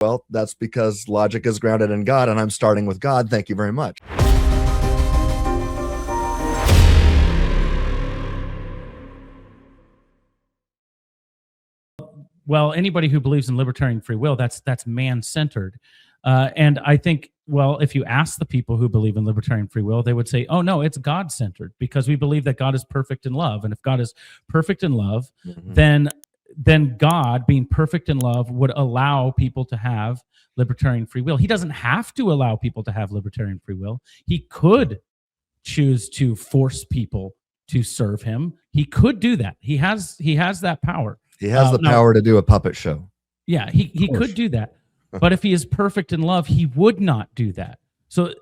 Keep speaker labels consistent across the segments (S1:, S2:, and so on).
S1: Well, that's because logic is grounded in God, and I'm starting with God. Thank you very much.
S2: Well, anybody who believes in libertarian free will, that's man-centered. And I think, well, if you ask the people who believe in libertarian free will, they would say, oh, no, it's God-centered, because we believe that God is perfect in love. And if God is perfect in love, then God, being perfect in love, would allow people to have libertarian free will. He doesn't have to allow people to have libertarian free will. He could choose to force people to serve him. He could do that. He has that power.
S1: He has the power to do a puppet show.
S2: Yeah, he could do that. But if he is perfect in love, he would not do that. So,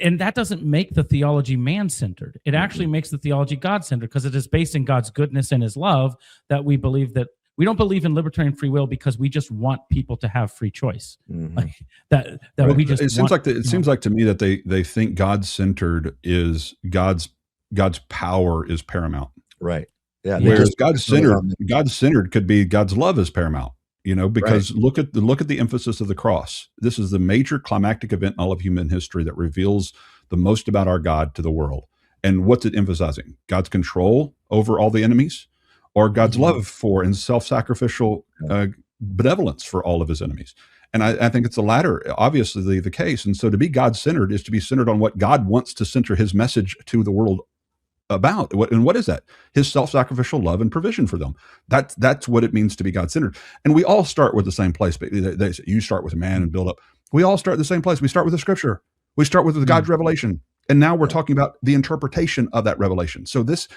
S2: and that doesn't make the theology man-centered. It actually makes the theology God-centered, because it is based in God's goodness and his love that we believe that. We don't believe in libertarian free will because we just want people to have free choice. Like that
S3: right.
S2: We just.
S3: It seems like to me that they think God-centered is God's power is paramount.
S1: Right. Yeah.
S3: Whereas God-centered could be God's love is paramount. Because look at the emphasis of the cross. This is the major climactic event in all of human history that reveals the most about our God to the world. And what's it emphasizing? God's control over all the enemies, or God's love for and self-sacrificial benevolence for all of his enemies. And I think it's the latter, obviously the case. And so to be God-centered is to be centered on what God wants to center his message to the world about. What is that? His self-sacrificial love and provision for them. That's what it means to be God-centered. And we all start with the same place. But they say, you start with a man and build up. We all start at the same place. We start with the scripture. We start with God's revelation. And now we're talking about the interpretation of that revelation. So this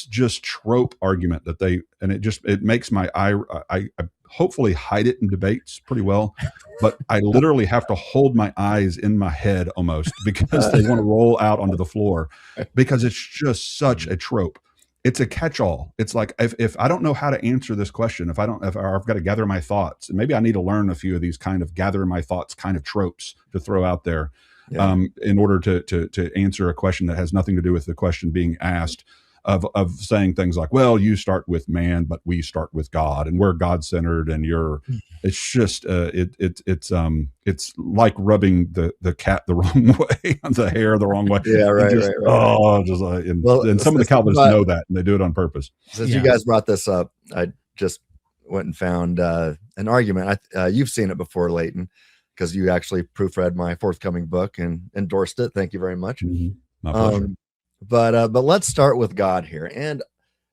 S3: just trope argument that it makes my eye, I hopefully hide it in debates pretty well, but I literally have to hold my eyes in my head almost, because they want to roll out onto the floor, because it's just such a trope. It's a catch-all. It's like, if I don't know how to answer this question, if I've got to gather my thoughts, and maybe I need to learn a few of these kind of gather my thoughts kind of tropes to throw out there in order to answer a question that has nothing to do with the question being asked. Of saying things like, well, you start with man, but we start with God, and we're God-centered, and it's just it's like rubbing the cat the wrong way, the hair the wrong way.
S1: Yeah, right.
S3: And some of the Calvinists know that, and they do it on purpose.
S1: Since you guys brought this up, I just went and found an argument. You've seen it before, Leighton, because you actually proofread my forthcoming book and endorsed it. Thank you very much.
S3: My pleasure.
S1: But let's start with God here,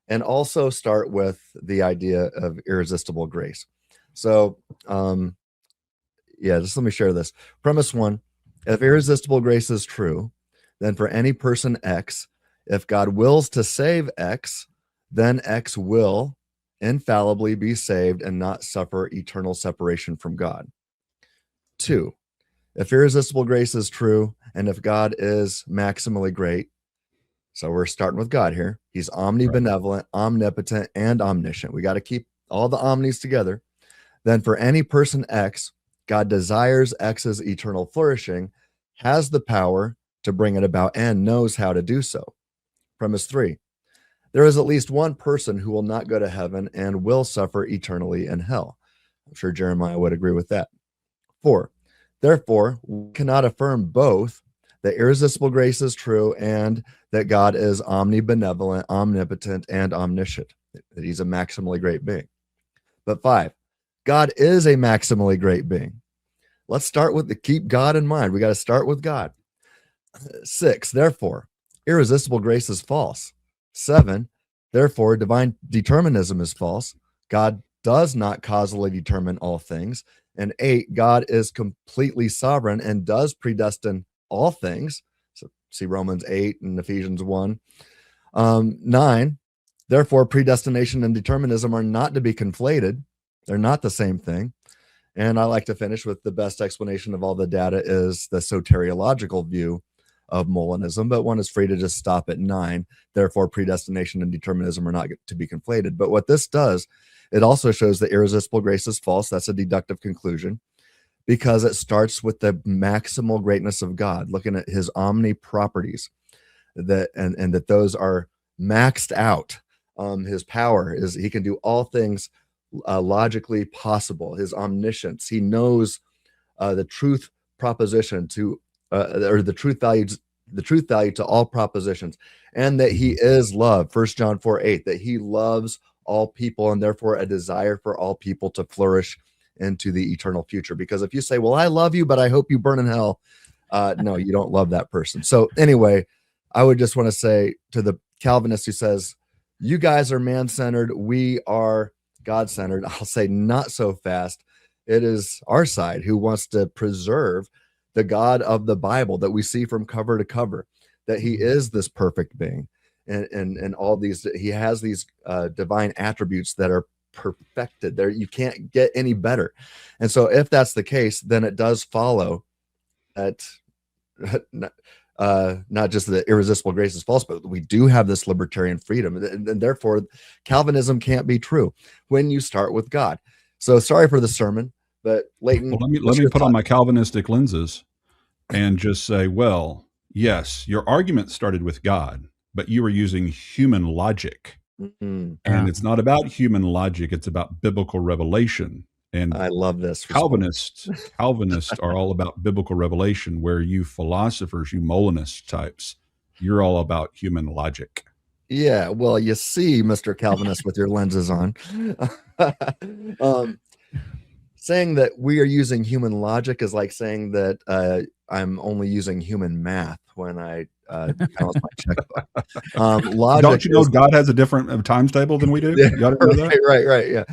S1: and also start with the idea of irresistible grace. So, just let me share this. Premise 1, if irresistible grace is true, then for any person X, if God wills to save X, then X will infallibly be saved and not suffer eternal separation from God. 2, if irresistible grace is true, and if God is maximally great, so we're starting with God here. He's omnibenevolent, omnipotent, and omniscient. We got to keep all the omnis together. Then for any person X, God desires X's eternal flourishing, has the power to bring it about, and knows how to do so. Premise 3, there is at least one person who will not go to heaven and will suffer eternally in hell. I'm sure Jeremiah would agree with that. 4, therefore, we cannot affirm both that irresistible grace is true and that God is omnibenevolent, omnipotent, and omniscient, that he's a maximally great being. But 5, God is a maximally great being. Let's start with keep God in mind. We got to start with God. 6, therefore, irresistible grace is false. 7, therefore, divine determinism is false. God does not causally determine all things. And 8, God is completely sovereign and does predestine all things. So see Romans 8 and Ephesians 1. 9, therefore, predestination and determinism are not to be conflated. They're not the same thing. And I like to finish with the best explanation of all the data is the soteriological view of Molinism, but one is free to just stop at 9. Therefore, predestination and determinism are not to be conflated. But what this does, it also shows that irresistible grace is false. That's a deductive conclusion, because it starts with the maximal greatness of God, looking at his omni properties, and that those are maxed out. His power is he can do all things logically possible, his omniscience. He knows the truth proposition to or the truth value to all propositions, and that he is love. 1 John 4:8, that he loves all people and therefore a desire for all people to flourish into the eternal future. Because if you say, well, I love you, but I hope you burn in hell, no, you don't love that person. So anyway, I would just want to say to the Calvinist who says, you guys are man-centered, we are God-centered, I'll say not so fast. It is our side who wants to preserve the God of the Bible that we see from cover to cover, that he is this perfect being, and all these, he has these divine attributes that are perfected there. You can't get any better. And so if that's the case, then it does follow that not just the irresistible grace is false, but we do have this libertarian freedom, and therefore Calvinism can't be true when you start with God. So sorry for the sermon, but Leighton,
S3: well, let me put on my Calvinistic lenses and just say, well, yes, your argument started with God, but you were using human logic.
S1: Mm-hmm.
S3: And it's not about human logic, it's about biblical revelation. And
S1: I love this.
S3: Calvinists are all about biblical revelation, where you philosophers, you Molinist types, you're all about human logic.
S1: Yeah, well, you see, Mr. Calvinist, with your lenses on. Saying that we are using human logic is like saying that I'm only using human math when I balance my checkbook. Logic.
S3: Don't you know God has a different times table than we do?
S1: Yeah,
S3: Y'all didn't know that?
S1: right, yeah.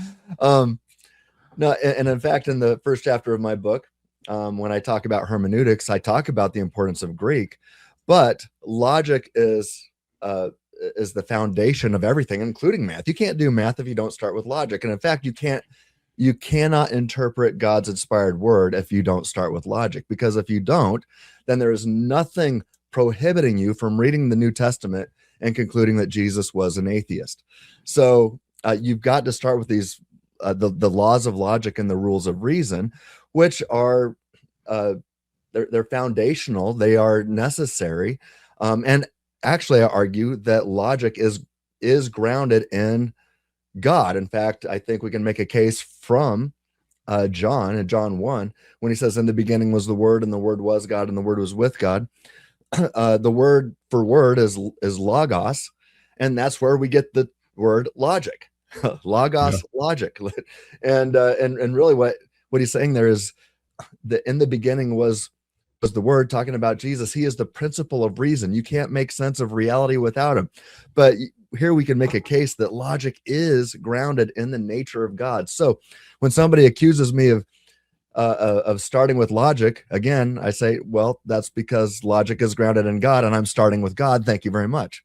S1: No, and in fact, in the first chapter of my book, when I talk about hermeneutics, I talk about the importance of Greek, but logic is the foundation of everything, including math. You can't do math if you don't start with logic, and in fact, you cannot interpret God's inspired word if you don't start with logic, because if you don't, then there is nothing prohibiting you from reading the New Testament and concluding that Jesus was an atheist. So you've got to start with these the laws of logic and the rules of reason, which are they're foundational, they are necessary, and actually I argue that logic is grounded in God. In fact, I think we can make a case from John in John 1, when he says, in the beginning was the Word, and the Word was God, and the Word was with God. The word for word is logos, and that's where we get the word logic. Logos, yeah. Logic. And really what he's saying there is that in the beginning was the Word, talking about Jesus. He is the principle of reason. You can't make sense of reality without him. But here we can make a case that logic is grounded in the nature of God. So when somebody accuses me of starting with logic, again, I say, well, that's because logic is grounded in God, and I'm starting with God. Thank you very much.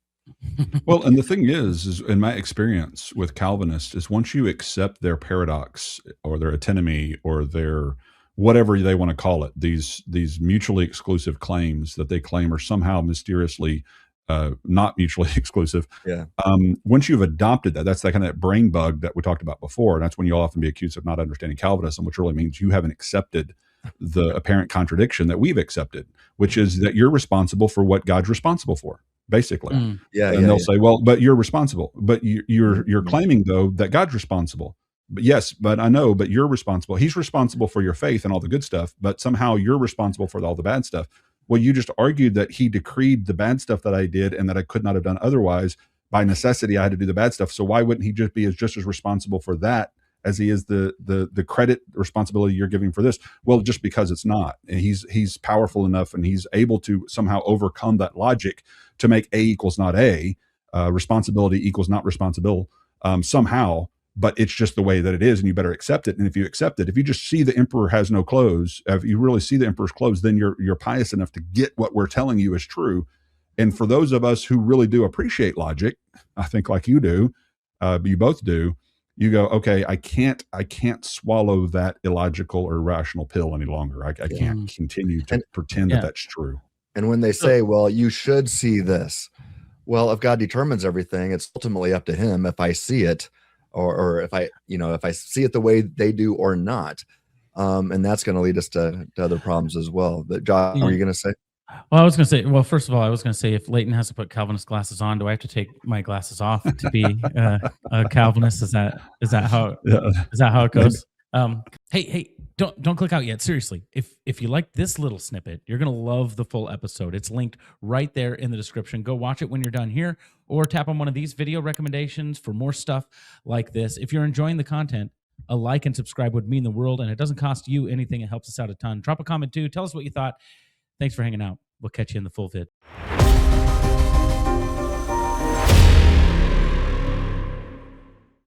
S3: Well, and the thing is in my experience with Calvinists, is once you accept their paradox or their antinomy or their whatever they want to call it, these mutually exclusive claims that they claim are somehow mysteriously not mutually exclusive.
S1: Yeah.
S3: Once you've adopted that, that's that kind of brain bug that we talked about before. And that's when you'll often be accused of not understanding Calvinism, which really means you haven't accepted the apparent contradiction that we've accepted, which is that you're responsible for what God's responsible for, basically. And they'll say, well, but you're responsible. But you're claiming, though, that God's responsible. But yes, but I know, but you're responsible. He's responsible for your faith and all the good stuff, but somehow you're responsible for all the bad stuff. Well, you just argued that he decreed the bad stuff that I did and that I could not have done otherwise. By necessity, I had to do the bad stuff. So why wouldn't he just be just as responsible for that as he is the credit responsibility you're giving for this? Well, just because it's not. He's powerful enough, and he's able to somehow overcome that logic to make A equals not A, responsibility equals not responsible somehow. But it's just the way that it is, and you better accept it. And if you accept it, if you just see the emperor has no clothes, if you really see the emperor's clothes, then you're pious enough to get what we're telling you is true. And for those of us who really do appreciate logic, I think like you do, you both do, you go, okay, I can't swallow that illogical or irrational pill any longer. I can't continue to pretend that that's true.
S1: And when they say, well, you should see this, well, if God determines everything, it's ultimately up to him if I see it, or if I see it the way they do or not. And that's going to lead us to other problems as well. But John, what are you going to say?
S2: Well, I was going to say, well, first of all, I was going to say, if Leighton has to put Calvinist glasses on, do I have to take my glasses off to be a Calvinist? Is that how it goes? Hey, don't click out yet. Seriously, if you like this little snippet, you're going to love the full episode. It's linked right there in the description. Go watch it when you're done here, or tap on one of these video recommendations for more stuff like this. If you're enjoying the content, a like and subscribe would mean the world, and it doesn't cost you anything. It helps us out a ton. Drop a comment too. Tell us what you thought. Thanks for hanging out. We'll catch you in the full vid.